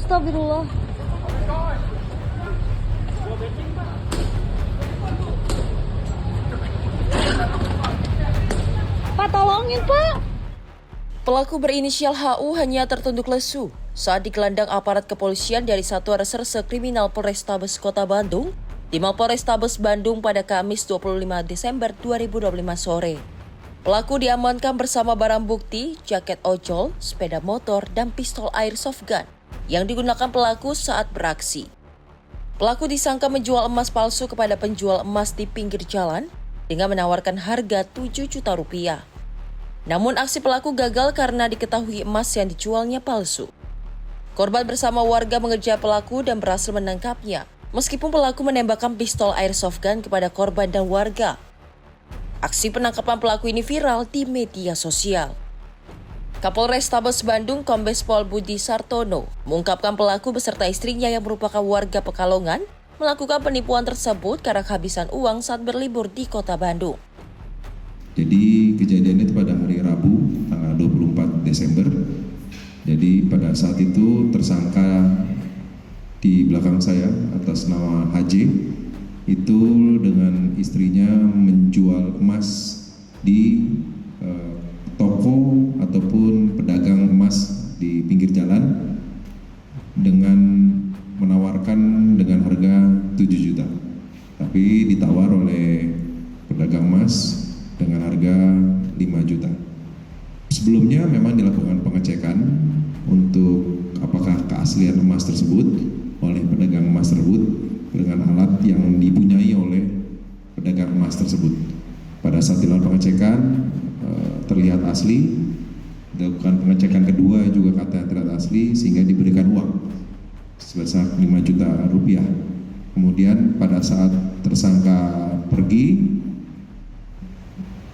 Astagfirullah. Pak, tolongin, Pak. Pelaku berinisial HU hanya tertunduk lesu saat digelandang aparat kepolisian dari Satuan Reserse Kriminal Polrestabes Kota Bandung di Mapolrestabes Bandung pada Kamis 25 Desember 2025 sore. Pelaku diamankan bersama barang bukti, jaket ojol, sepeda motor, dan pistol airsoft gun yang digunakan pelaku saat beraksi. Pelaku disangka menjual emas palsu kepada penjual emas di pinggir jalan dengan menawarkan harga 7 juta rupiah. Namun aksi pelaku gagal karena diketahui emas yang dijualnya palsu. Korban bersama warga mengejar pelaku dan berhasil menangkapnya, meskipun pelaku menembakkan pistol airsoft gun kepada korban dan warga. Aksi penangkapan pelaku ini viral di media sosial. Kapolrestabes Bandung Kombes Pol Budi Sartono mengungkapkan pelaku beserta istrinya yang merupakan warga Pekalongan melakukan penipuan tersebut karena kehabisan uang saat berlibur di kota Bandung. Jadi kejadiannya itu pada hari Rabu tanggal 24 Desember. Jadi pada saat itu tersangka di belakang saya atas nama HJ itu dengan istrinya menjual emas di toko ataupun pedagang emas di pinggir jalan dengan menawarkan dengan harga 7 juta. Tapi ditawar oleh pedagang emas dengan harga 5 juta. Sebelumnya memang dilakukan pengecekan untuk apakah keaslian emas tersebut oleh pedagang emas tersebut dengan alat yang dipunyai oleh pedagang emas tersebut. Pada saat dilakukan pengecekan terlihat asli, dilakukan pengecekan kedua juga katanya terlihat asli sehingga diberikan uang sebesar 5 juta rupiah. Kemudian pada saat tersangka pergi,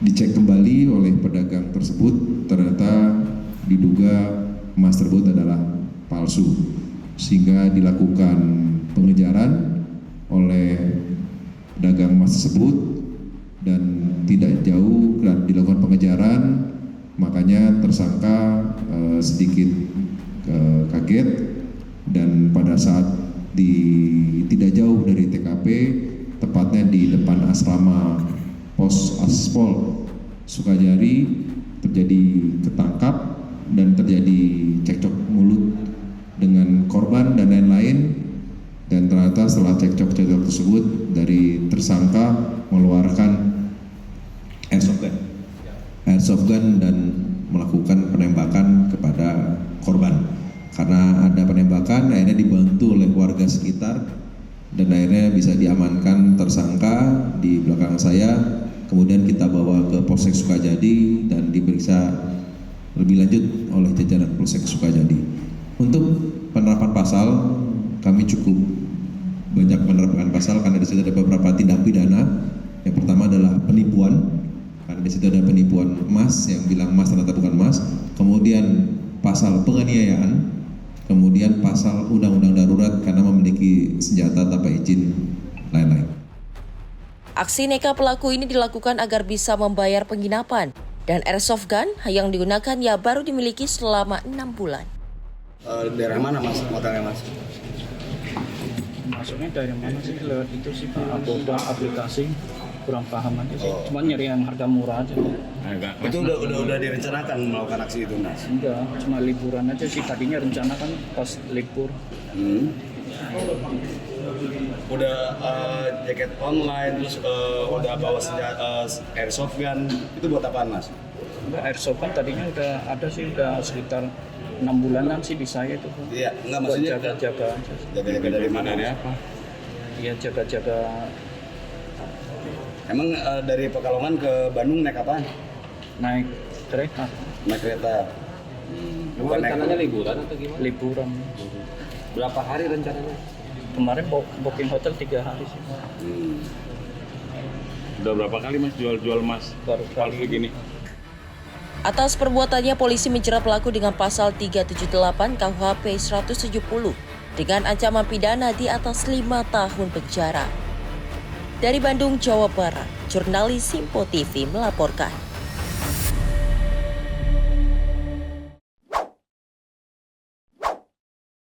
dicek kembali oleh pedagang tersebut, ternyata diduga emas tersebut adalah palsu, sehingga dilakukan pengejaran oleh pedagang emas tersebut dan tidak jauh dan dilakukan pengejaran, makanya tersangka sedikit kaget dan pada saat tidak jauh dari TKP, tepatnya di depan asrama Pos Aspol Sukajadi, terjadi ketangkap dan terjadi cekcok mulut dengan korban dan lain-lain. Dan ternyata setelah cekcok tersebut dari tersangka mengeluarkan airsoft gun dan melakukan penembakan kepada korban. Karena ada penembakan, akhirnya dibantu oleh warga sekitar dan akhirnya bisa diamankan tersangka di belakang saya. Kemudian kita bawa ke Polsek Sukajadi dan diperiksa lebih lanjut oleh jajaran Polsek Sukajadi. Untuk penerapan pasal, kami cukup banyak menerapkan pasal karena di situ ada beberapa tindak pidana. Yang pertama adalah penipuan, karena di situ ada penipuan emas yang bilang emas ternyata bukan emas. Kemudian pasal penganiayaan, kemudian pasal undang-undang darurat karena memiliki senjata tanpa izin, lain-lain. Aksi nekat pelaku ini dilakukan agar bisa membayar penginapan dan airsoft gun yang digunakan ya baru dimiliki selama 6 bulan. Daerah mana mas motornya mas? Masuknya dari mana sih, lewat itu sih Pak, aplikasi, kurang paham aja sih. Cuma nyari yang harga murah aja. Itu udah direncanakan melakukan aksi itu mas? Enggak, cuma liburan aja sih, tadinya rencana kan pas libur. Udah jaket online, terus udah bawa senjata airsoft gun, itu buat apaan mas? Enggak, airsoft kan tadinya udah ada sih, udah sekitar 6 bulanan sih di saya itu Pak. Iya, enggak maksudnya jaga-jaga aja sih. Jaga-jaga dari mana, dari apa? Iya, jaga-jaga. Emang dari Pekalongan ke Bandung naik apaan? Naik kereta. Naik kereta. Emang rencananya liburan atau gimana? Liburan. Berapa hari rencananya? Kemarin booking hotel 3 hari sih. Udah berapa kali mas jual emas Baru palsu gini? Atas perbuatannya, polisi menjerat pelaku dengan pasal 378 KUHP 170 dengan ancaman pidana di atas 5 tahun penjara. Dari Bandung, Jawa Barat, jurnalis Simpo TV melaporkan.